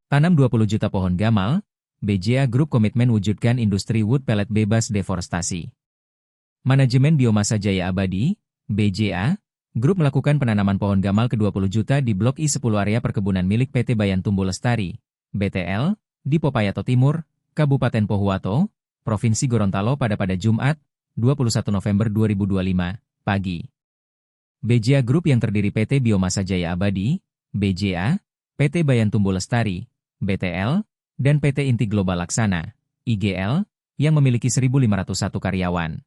Tanam 20 juta pohon gamal, BJA Group komitmen wujudkan industri wood pellet bebas deforestasi. Manajemen Biomasa Jaya Abadi, BJA, Group melakukan penanaman pohon gamal ke-20 juta di Blok I10 area perkebunan milik PT Bayan Tumbuh Lestari, BTL, di Popayato Timur, Kabupaten Pohuwato, Provinsi Gorontalo pada Jumat, 21 November 2025, pagi. BJA Group yang terdiri PT Biomasa Jaya Abadi, BJA, PT Bayan Tumbuh Lestari, BTL, dan PT Inti Global Laksana, IGL, yang memiliki 1.501 karyawan.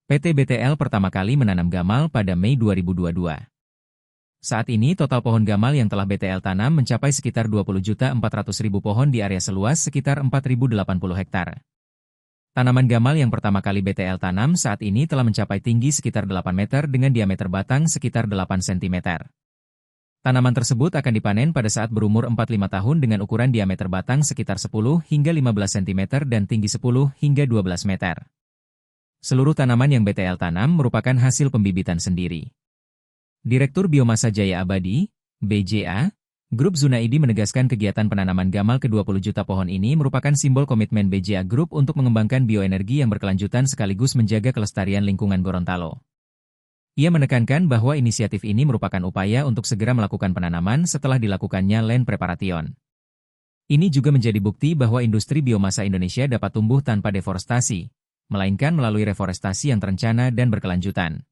PT BTL pertama kali menanam gamal pada Mei 2022. Saat ini total pohon gamal yang telah BTL tanam mencapai sekitar 20.400.000 pohon di area seluas sekitar 4.080 hektar. Tanaman gamal yang pertama kali BTL tanam saat ini telah mencapai tinggi sekitar 8 meter dengan diameter batang sekitar 8 cm. Tanaman tersebut akan dipanen pada saat berumur 45 tahun dengan ukuran diameter batang sekitar 10 hingga 15 cm dan tinggi 10 hingga 12 meter. Seluruh tanaman yang BTL tanam merupakan hasil pembibitan sendiri. Direktur Biomasa Jaya Abadi, BJA, Grup Zunaidi menegaskan kegiatan penanaman gamal ke-20 juta pohon ini merupakan simbol komitmen BJA Group untuk mengembangkan bioenergi yang berkelanjutan sekaligus menjaga kelestarian lingkungan Gorontalo. Ia menekankan bahwa inisiatif ini merupakan upaya untuk segera melakukan penanaman setelah dilakukannya land preparation. Ini juga menjadi bukti bahwa industri biomasa Indonesia dapat tumbuh tanpa deforestasi, melainkan melalui reforestasi yang terencana dan berkelanjutan.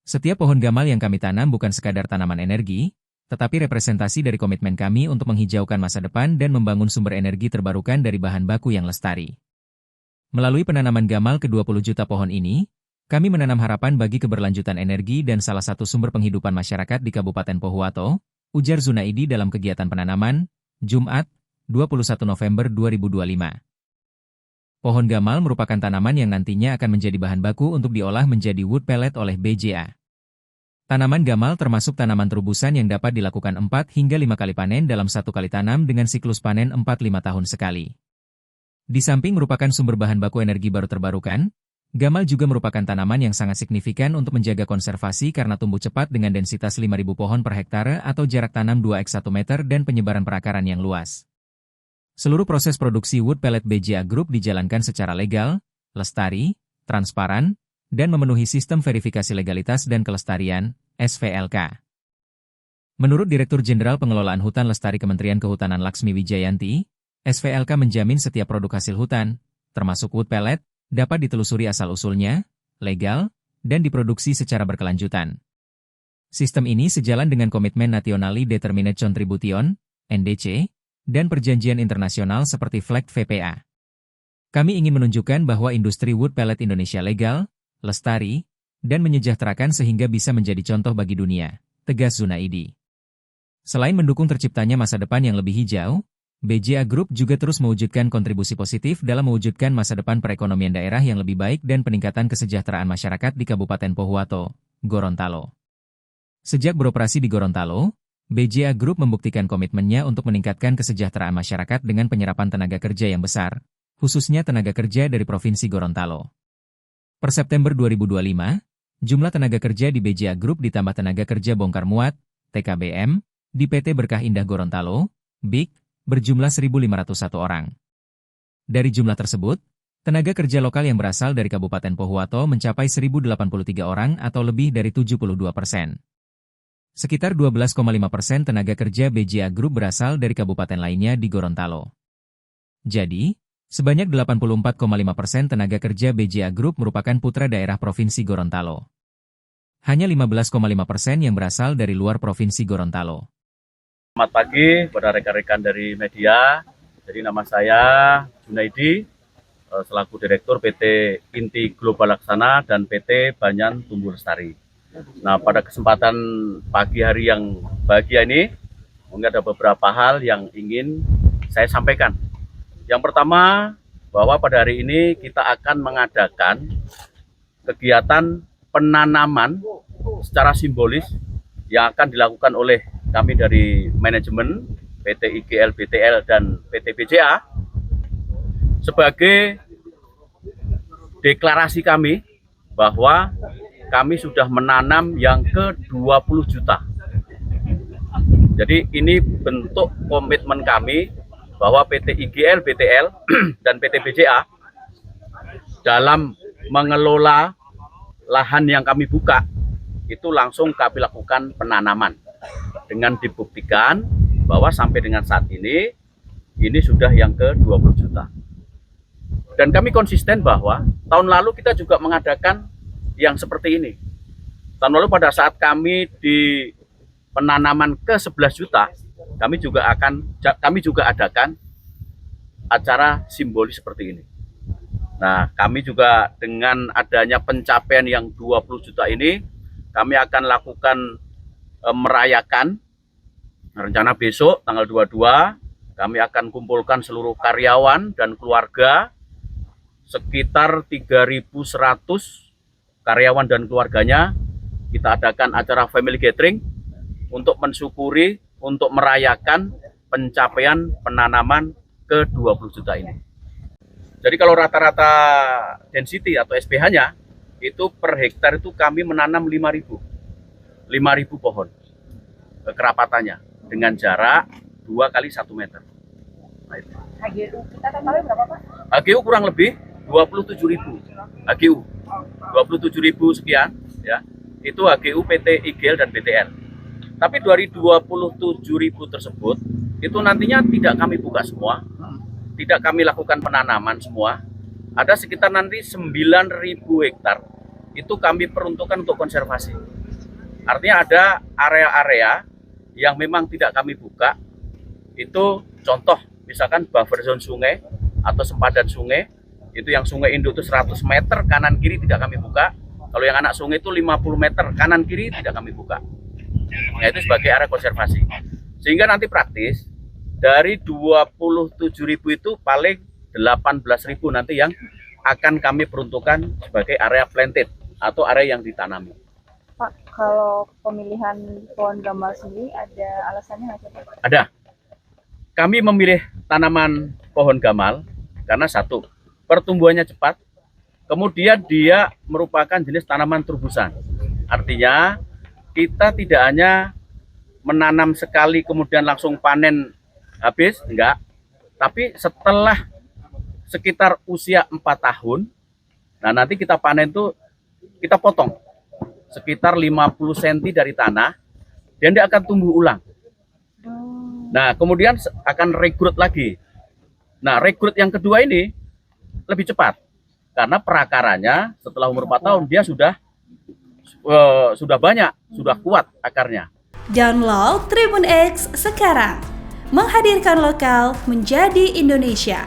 Setiap pohon gamal yang kami tanam bukan sekadar tanaman energi, tetapi representasi dari komitmen kami untuk menghijaukan masa depan dan membangun sumber energi terbarukan dari bahan baku yang lestari. Melalui penanaman gamal ke-20 juta pohon ini, kami menanam harapan bagi keberlanjutan energi dan salah satu sumber penghidupan masyarakat di Kabupaten Pohuwato, ujar Zunaidi dalam kegiatan penanaman, Jumat, 21 November 2025. Pohon gamal merupakan tanaman yang nantinya akan menjadi bahan baku untuk diolah menjadi wood pellet oleh BJA. Tanaman gamal termasuk tanaman terubusan yang dapat dilakukan 4 hingga 5 kali panen dalam satu kali tanam dengan siklus panen 4-5 tahun sekali. Di samping merupakan sumber bahan baku energi baru terbarukan, gamal juga merupakan tanaman yang sangat signifikan untuk menjaga konservasi karena tumbuh cepat dengan densitas 5.000 pohon per hektare atau jarak tanam 2x1 meter dan penyebaran perakaran yang luas. Seluruh proses produksi wood pellet BJA Group dijalankan secara legal, lestari, transparan, dan memenuhi sistem verifikasi legalitas dan kelestarian, SVLK. Menurut Direktur Jenderal Pengelolaan Hutan Lestari Kementerian Kehutanan Laksmi Wijayanti, SVLK menjamin setiap produk hasil hutan, termasuk wood pellet, dapat ditelusuri asal-usulnya, legal, dan diproduksi secara berkelanjutan. Sistem ini sejalan dengan Komitmen Nationally Determined Contribution, NDC, dan perjanjian internasional seperti FLEGT VPA. Kami ingin menunjukkan bahwa industri wood pellet Indonesia legal, lestari, dan menyejahterakan sehingga bisa menjadi contoh bagi dunia, tegas Zunaidi. Selain mendukung terciptanya masa depan yang lebih hijau, BJA Group juga terus mewujudkan kontribusi positif dalam mewujudkan masa depan perekonomian daerah yang lebih baik dan peningkatan kesejahteraan masyarakat di Kabupaten Pohuwato, Gorontalo. Sejak beroperasi di Gorontalo, BJA Group membuktikan komitmennya untuk meningkatkan kesejahteraan masyarakat dengan penyerapan tenaga kerja yang besar, khususnya tenaga kerja dari Provinsi Gorontalo. Per September 2025, jumlah tenaga kerja di BJA Group ditambah tenaga kerja bongkar muat, TKBM, di PT Berkah Indah Gorontalo, BIG, berjumlah 1.501 orang. Dari jumlah tersebut, tenaga kerja lokal yang berasal dari Kabupaten Pohuwato mencapai 1.083 orang atau lebih dari 72%. Sekitar 12,5% tenaga kerja BJA Group berasal dari kabupaten lainnya di Gorontalo. Jadi, sebanyak 84,5% tenaga kerja BJA Group merupakan putra daerah Provinsi Gorontalo. Hanya 15,5% yang berasal dari luar Provinsi Gorontalo. Selamat pagi kepada rekan-rekan dari media. Jadi nama saya Zunaidi, selaku Direktur PT Inti Global Laksana dan PT Bayan Tumbuh Lestari. Nah, pada kesempatan pagi hari yang bahagia ini, mungkin ada beberapa hal yang ingin saya sampaikan. Yang pertama, bahwa pada hari ini kita akan mengadakan kegiatan penanaman secara simbolis yang akan dilakukan oleh kami dari manajemen PT IGL, BTL, dan PT BJA sebagai deklarasi kami bahwa kami sudah menanam yang ke-20 juta. Jadi ini bentuk komitmen kami bahwa PT IGL, BTL, dan PT BJA dalam mengelola lahan yang kami buka itu langsung kami lakukan penanaman dengan dibuktikan bahwa sampai dengan saat ini sudah yang ke-20 juta. Dan kami konsisten bahwa tahun lalu kita juga mengadakan yang seperti ini. Tahun lalu pada saat kami di penanaman ke-11 juta, kami juga adakan acara simbolis seperti ini. Nah, kami juga dengan adanya pencapaian yang 20 juta ini, kami akan lakukan merayakan. Rencana besok tanggal 22, kami akan kumpulkan seluruh karyawan dan keluarga, sekitar 3.100 karyawan dan keluarganya. Kita adakan acara family gathering untuk mensyukuri, untuk merayakan pencapaian penanaman ke-20 juta ini. Jadi kalau rata-rata density atau SPH-nya itu per hektar itu kami menanam 5.000 pohon kerapatannya dengan jarak 2 kali 1 meter. Nah, itu. HGU kita totalnya berapa, Pak? HGU kurang lebih 27.000. HGU 27.000 sekian ya. Itu HGU PT IGL dan BTL. Tapi dari 27.000 tersebut itu nantinya tidak kami buka semua. Tidak kami lakukan penanaman semua. Ada sekitar nanti 9.000 hektar itu kami peruntukkan untuk konservasi. Artinya ada area-area yang memang tidak kami buka. Itu contoh misalkan buffer zone sungai atau sempadan sungai. Itu yang sungai induk itu 100 meter kanan kiri tidak kami buka. Kalau yang anak sungai itu 50 meter kanan kiri tidak kami buka. Nah, itu sebagai area konservasi. Sehingga nanti praktis dari 27.000 itu paling 18.000 nanti yang akan kami peruntukkan sebagai area planted atau area yang ditanami. Pak, kalau pemilihan pohon gamal sendiri ada alasannya nggak sih, Pak? Ada. Kami memilih tanaman pohon gamal karena satu, pertumbuhannya cepat, kemudian dia merupakan jenis tanaman turbusan. Artinya kita tidak hanya menanam sekali kemudian langsung panen habis, enggak. Tapi setelah sekitar usia 4 tahun, nah nanti kita panen itu kita potong sekitar 50 cm dari tanah dan dia akan tumbuh ulang. Nah, kemudian akan regrowth lagi. Nah, regrowth yang kedua ini lebih cepat karena perakarannya setelah umur 4 tahun dia sudah banyak, sudah kuat akarnya. Download Tribun X sekarang, menghadirkan lokal menjadi Indonesia.